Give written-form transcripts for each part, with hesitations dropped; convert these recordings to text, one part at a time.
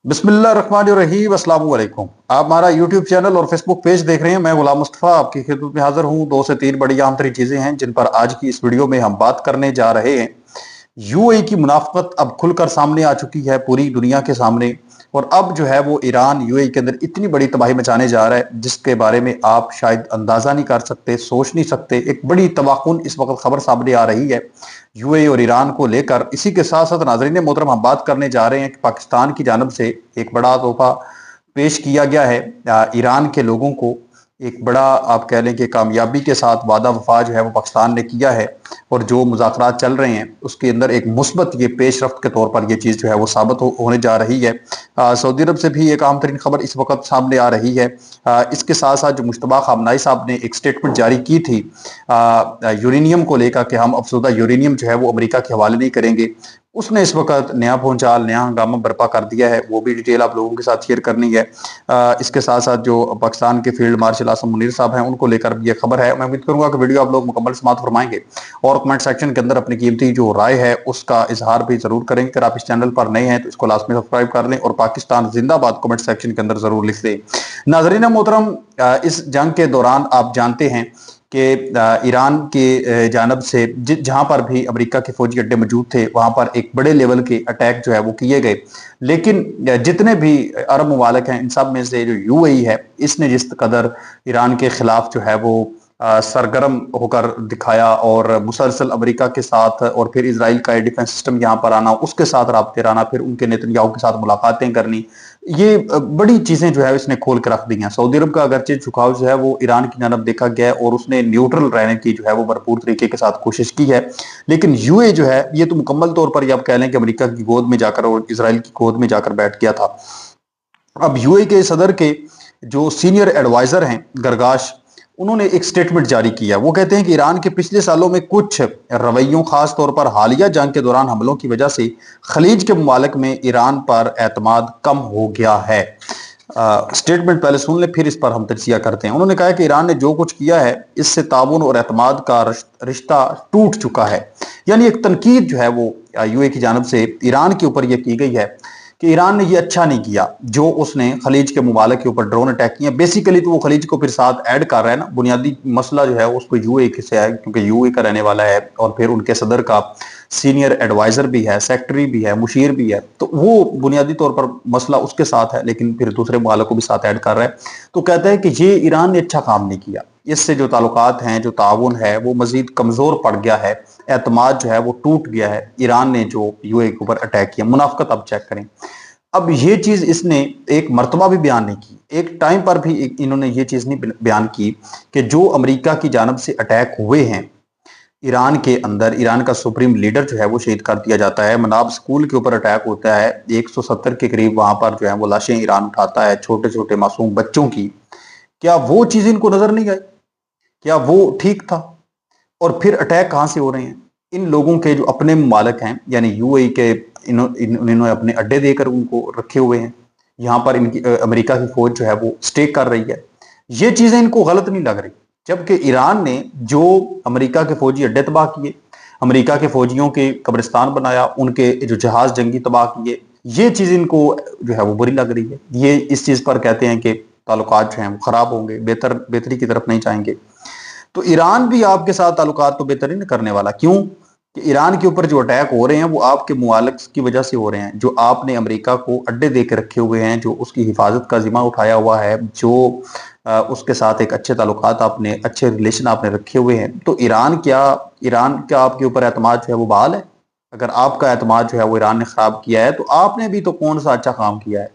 बिस्मिल्लाहिर्रहमानिर्रहीम अस्सलाम वालेकुम। आप हमारा यूट्यूब चैनल और फेसबुक पेज देख रहे हैं। मैं गुलाम मुस्तफ़ा आपकी खिदमत में हाजिर हूं। दो से तीन बड़ी अहम तरीन चीजें हैं जिन पर आज की इस वीडियो में हम बात करने जा रहे हैं। यूएई की मुनाफकत अब खुलकर सामने आ चुकी है पूरी दुनिया के सामने, और अब जो है वो ईरान यूएई के अंदर इतनी बड़ी तबाही मचाने जा रहा है जिसके बारे में आप शायद अंदाजा नहीं कर सकते, सोच नहीं सकते। एक बड़ी तबाकुन इस वक्त खबर सामने आ रही है यूएई और ईरान को लेकर। इसी के साथ साथ नाजरीन मोहतरम हम बात करने जा रहे हैं कि पाकिस्तान की जानब से एक बड़ा तोहफा पेश किया गया है ईरान के लोगों को। एक बड़ा आप कह लें कि कामयाबी के साथ वादा वफा जो है वो पाकिस्तान ने किया है, और जो मुज़ाकरात चल रहे हैं उसके अंदर एक मुस्बत ये पेशरफ्त के तौर पर ये चीज़ जो है वो साबित होने जा रही है। सऊदी अरब से भी एक अहम तरीन खबर इस वक्त सामने आ रही है। इसके साथ साथ जो मुश्तबा खामनाई साहब ने एक स्टेटमेंट जारी की थी यूरेनियम को लेकर कि हम अफसुदा यूरेनियम जो है वो अमेरिका के हवाले नहीं करेंगे, उसने इस वक्त नया भूचाल, नया हंगामा बर्पा कर दिया है। वो भी डिटेल आप लोगों के साथ शेयर करनी है। इसके साथ साथ जो पाकिस्तान के फील्ड मार्शल आसम मुनीर साहब हैं उनको लेकर भी ये खबर है। मैं उम्मीद करूंगा कि वीडियो आप लोग मुकम्मल समाअत फरमाएंगे और कमेंट सेक्शन के अंदर अपनी कीमती जो राय है उसका इजहार भी जरूर करेंगे। अगर आप इस चैनल पर नए हैं तो इसको लाजमी सब्सक्राइब कर लें और पाकिस्तान जिंदाबाद कमेंट सेक्शन के अंदर जरूर लिख दें। नाजरीन मोहतरम, इस जंग के दौरान आप जानते हैं कि ईरान के जानब से जहां पर भी अमेरिका के फौजी अड्डे मौजूद थे वहां पर एक बड़े लेवल के अटैक जो है वो किए गए। लेकिन जितने भी अरब ममालिक हैं इन सब में से जो यूएई है इसने जिस कदर ईरान के खिलाफ जो है वो सरगर्म होकर दिखाया, और मुसलसल अमेरिका के साथ और फिर इसराइल का डिफेंस सिस्टम यहाँ पर आना, उसके साथ राब्ते रहना, फिर उनके नेतन्याहू के साथ मुलाकातें करनी, ये बड़ी चीजें जो है इसने खोल के रख दी हैं। सऊदी अरब का अगरचे झुकाव जो है वो ईरान की जानब देखा गया है और उसने न्यूट्रल रहने की जो है वो भरपूर तरीके के साथ कोशिश की है। लेकिन यूए जो है ये तो मुकम्मल तौर पर आप कह लें कि अमेरिका की गोद में जाकर और इसराइल की गोद में जाकर बैठ गया था। अब यूए के सदर के जो सीनियर एडवाइजर हैं गरगाश, उन्होंने एक स्टेटमेंट जारी किया। वो कहते हैं कि ईरान के पिछले सालों में कुछ रवैयों, खास तौर पर हालिया जंग के दौरान हमलों की वजह से खलीज के ममालिक में ईरान पर एतमाद कम हो गया है। स्टेटमेंट पहले सुन ले फिर इस पर हम तजिया करते हैं। उन्होंने कहा कि ईरान ने जो कुछ किया है इससे ताउन और एतमाद का रिश्ता टूट चुका है। यानी एक तनकीद जो है वो यूए की जानब से ईरान के ऊपर यह की गई है कि ईरान ने ये अच्छा नहीं किया जो उसने खलीज के ममालिक के ऊपर ड्रोन अटैक किया। बेसिकली तो वो खलीज को फिर साथ ऐड कर रहा है ना। बुनियादी मसला जो है उसको यूए से है क्योंकि यूए का रहने वाला है और फिर उनके सदर का सीनियर एडवाइजर भी है, सेक्रेटरी भी है, मुशीर भी है, तो वो बुनियादी तौर पर मसला उसके साथ है, लेकिन फिर दूसरे ममालिक को भी साथ ऐड कर रहा है। तो कहता है कि ये ईरान ने अच्छा काम नहीं किया, इससे जो ताल्लुकात हैं, जो ताउन है वो मजीद कमजोर पड़ गया है, एतमाद जो है वो टूट गया है। ईरान ने जो यूए के ऊपर अटैक किया, मुनाफकत अब चेक करें। अब ये चीज इसने एक मर्तबा भी बयान नहीं की, एक टाइम पर भी इन्होंने ये चीज नहीं बयान की कि जो अमेरिका की जानब से अटैक हुए हैं ईरान के अंदर, ईरान का सुप्रीम लीडर जो है वो शहीद कर दिया जाता है, मनाब स्कूल के ऊपर अटैक होता है, 170 के करीब वहां पर जो है वो लाशें ईरान उठाता है, छोटे छोटे मासूम बच्चों की। क्या वो चीज इनको नजर नहीं आई? क्या वो ठीक था? और फिर अटैक कहां से हो रहे हैं? इन लोगों के जो अपने मालिक हैं यानी यूएई के, इन्होंने अपने अड्डे देकर उनको रखे हुए हैं। यहाँ पर इनकी अमेरिका की फौज जो है वो स्टे कर रही है। ये चीजें इनको गलत नहीं लग रही, जबकि ईरान ने जो अमेरिका के फौजी अड्डे तबाह किए, अमेरिका के फौजियों के कब्रिस्तान बनाया, उनके जो जहाज जंगी तबाह किए, ये चीज इनको जो है वो बुरी लग रही है। ये इस चीज पर कहते हैं कि ताल्लुकात जो हैं वो खराब होंगे, बेहतरी की तरफ नहीं जाएंगे। तो ईरान भी आपके साथ ताल्लुकात तो बेहतर नहीं करने वाला। क्यों? कि ईरान के ऊपर जो अटैक हो रहे हैं वो आपके मुआलिक की वजह से हो रहे हैं, जो आपने अमेरिका को अड्डे दे के रखे हुए हैं, जो उसकी हिफाजत का जिम्मा उठाया हुआ है, जो उसके साथ एक अच्छे ताल्लुकात आपने, अच्छे रिलेशन आपने रखे हुए हैं। तो ईरान का आपके ऊपर एतमाद जो है वो बहाल है? अगर आपका एतमाद जो है वो ईरान ने खराब किया है तो आपने भी तो कौन सा अच्छा काम किया है?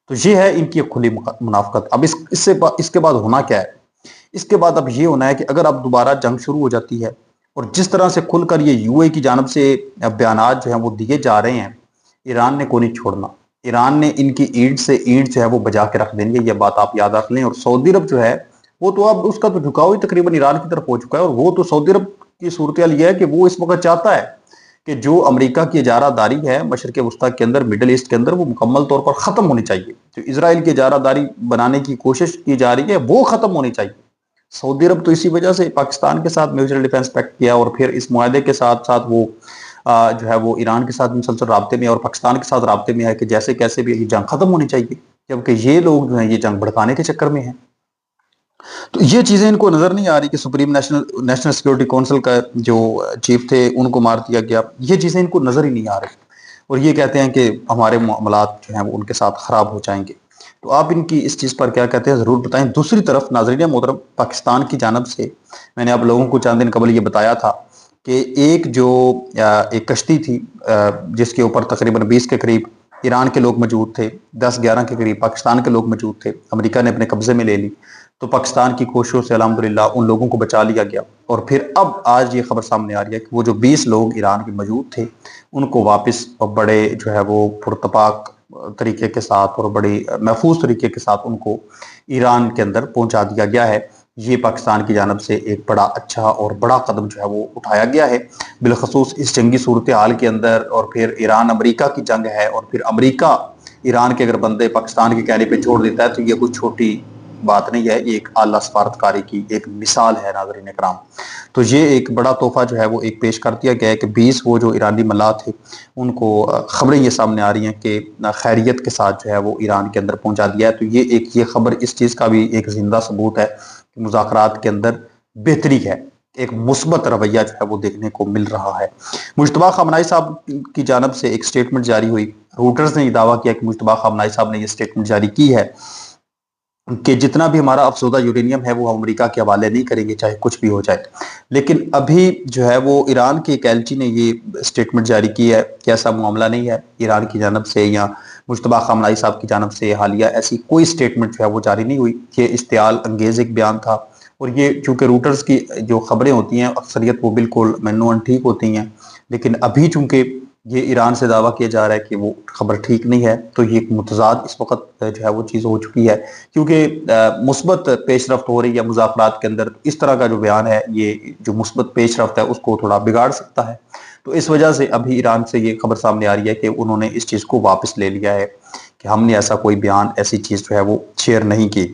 तो ये है इनकी खुली मुनाफकत। अब इसके बाद होना क्या है? इसके बाद अब ये होना है कि अगर अब दोबारा जंग शुरू हो जाती है और जिस तरह से खुलकर ये यूए की जानब से बयानात जो हैं वो दिए जा रहे हैं, ईरान ने को नहीं छोड़ना। ईरान ने इनकी ईंट से ईंट जो है वो बजा के रख देनी है, ये बात आप याद रख लें। और सऊदी अरब जो है वो तो अब उसका तो झुकाव ही तकरीबन ईरान की तरफ हो चुका है, और वो तो सऊदी अरब की सूरत हाल ये है कि वो इस वक्त चाहता है कि जो अमेरिका की इजारादारी है मशरक़ वस्ता के अंदर, मिडल ईस्ट के अंदर, वो मुकम्मल तौर पर ख़त्म होनी चाहिए। जो इसराइल की इजारादारी बनाने की कोशिश की जा रही है वो ख़त्म होनी चाहिए। सऊदी अरब तो इसी वजह से पाकिस्तान के साथ म्यूचुअल डिफेंस पैक्ट किया और फिर इस मुआहदे के साथ साथ वो जो है वो ईरान के साथ मुसलसल राब्ते में और पाकिस्तान के साथ राब्ते में है कि जैसे कैसे भी ये जंग खत्म होनी चाहिए, जबकि ये लोग जो है ये जंग भड़काने के चक्कर में हैं। तो ये चीजें इनको नजर नहीं आ रही कि सुप्रीम नेशनल सिक्योरिटी काउंसिल का जो चीफ थे उनको मार दिया गया, ये चीजें इनको नजर ही नहीं आ रही, और ये कहते हैं कि हमारे मामलात जो हैं वो उनके साथ खराब हो जाएंगे। तो आप इनकी इस चीज पर क्या कहते हैं जरूर बताएं। दूसरी तरफ नाज़रीन मोहतरम, पाकिस्तान की जानब से मैंने आप लोगों को चंद दिन कबल ये बताया था कि एक कश्ती थी जिसके ऊपर तकरीबन 20 के करीब ईरान के लोग मौजूद थे, 10-11 के करीब पाकिस्तान के लोग मौजूद थे, अमेरिका ने अपने कब्जे में ले ली। तो पाकिस्तान की कोशिशों से अल्हम्दुलिल्लाह उन लोगों को बचा लिया गया, और फिर अब आज ये खबर सामने आ रही है कि वो जो 20 लोग ईरान के मौजूद थे उनको वापस बड़े जो है वो पुरतपाक तरीके के साथ और बड़ी महफूज तरीके के साथ उनको ईरान के अंदर पहुंचा दिया गया है। ये पाकिस्तान की जानब से एक बड़ा अच्छा और बड़ा कदम जो है वो उठाया गया है, बिलखसूस इस जंगी सूरत हाल के अंदर। और फिर ईरान अमेरिका की जंग है, और फिर अमेरिका ईरान के अगर बंदे पाकिस्तान के कहने पे छोड़ देता है तो ये कोई छोटी बात नहीं है, ये एक आला सफारतकारी की एक मिसाल है नाज़रीन इकराम। तो ये एक बड़ा तोहफा जो है वो एक पेश कर दिया गया है कि 20 वो जो ईरानी मल्लाह थे उनको खबरें ये सामने आ रही हैं कि खैरियत के साथ जो है वो ईरान के अंदर पहुंचा दिया है। तो ये खबर इस चीज़ का भी एक जिंदा सबूत है कि मुज़ाकरात के अंदर बेहतरी है, एक मुस्बत रवैया जो है वो देखने को मिल रहा है। मुश्तबा खमनाई साहब की जानब से एक स्टेटमेंट जारी हुई, रूटर्स ने यह दावा किया कि मुश्तबा खमनाई साहब ने यह स्टेटमेंट जारी की है कि जितना भी हमारा अफसोदा यूरेनियम है वो हम अमेरिका के हवाले नहीं करेंगे चाहे कुछ भी हो जाए। लेकिन अभी जो है वो ईरान के एक एलची ने ये स्टेटमेंट जारी की है कि ऐसा मामला नहीं है ईरान की जानब से या मुश्तबा खमनाई साहब की जानब से हालिया ऐसी कोई स्टेटमेंट जो है वो जारी नहीं हुई। ये इश्तियाल अंगेज एक बयान था, और ये चूंकि रूटर्स की जो खबरें होती हैं अक्सरियत वो बिल्कुल मैनुअन ठीक होती हैं, लेकिन अभी चूंकि ये ईरान से दावा किया जा रहा है कि वो खबर ठीक नहीं है, तो ये एक मुतजाद इस वक्त जो है वो चीज़ हो चुकी है, क्योंकि मुस्बत पेशरफ्त हो रही है मुज़ाकरात के अंदर। इस तरह का जो बयान है ये जो मुस्बत पेशरफ्त है उसको थोड़ा बिगाड़ सकता है। तो इस वजह से अभी ईरान से ये खबर सामने आ रही है कि उन्होंने इस चीज़ को वापस ले लिया है कि हमने ऐसा कोई बयान ऐसी चीज़ जो है वो शेयर नहीं की।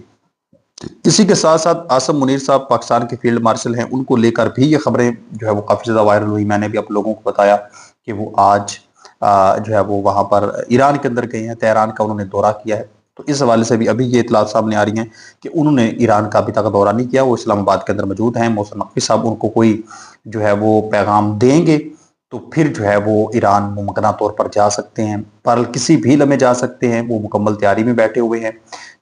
इसी के साथ साथ आसम मुनीर साहब पाकिस्तान के फील्ड मार्शल हैं, उनको लेकर भी ये खबरें जो है वो काफ़ी ज़्यादा वायरल हुई। मैंने भी आप लोगों को बताया कि वो आज जो है वो वहाँ पर ईरान के अंदर गए हैं, तेहरान का उन्होंने दौरा किया है। तो इस हवाले से भी अभी ये इतलात सामने आ रही हैं कि उन्होंने ईरान का अभी तक दौरा नहीं किया, वो इस्लामाबाद के अंदर मौजूद हैं। मोहसिन नकवी साहब उनको कोई जो है वो पैगाम देंगे तो फिर जो है वो ईरान मुमकिन तौर पर जा सकते हैं, पर किसी भी लम्हे जा सकते हैं। वो मुकम्मल तैयारी में बैठे हुए हैं,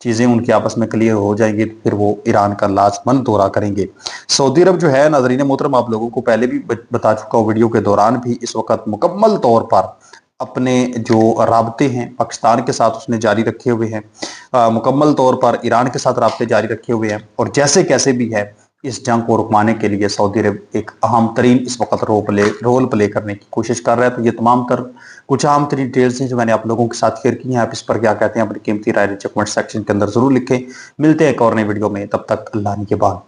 चीज़ें उनकी आपस में क्लियर हो जाएंगी तो फिर वो ईरान का लाजमंद दौरा करेंगे। सऊदी अरब जो है नाज़रीन मोहतरम, आप लोगों को पहले भी बता चुका हूँ वीडियो के दौरान भी, इस वक्त मुकम्मल तौर पर अपने जो राब्ते हैं पाकिस्तान के साथ उसने जारी रखे हुए हैं, मुकम्मल तौर पर ईरान के साथ राब्ते जारी रखे हुए हैं, और जैसे कैसे भी है इस जंग को रुकवाने के लिए सऊदी अरब एक अहम तरीन इस वक्त रोल प्ले करने की कोशिश कर रहा है। तो ये तमाम तर कुछ अहम तरीन डिटेल्स हैं जो मैंने आप लोगों के साथ शेयर की हैं। आप इस पर क्या कहते हैं अपनी कीमती राय नीचे कमेंट सेक्शन के अंदर जरूर लिखें। मिलते हैं एक और नई वीडियो में, तब तक अल्लाह के बाद।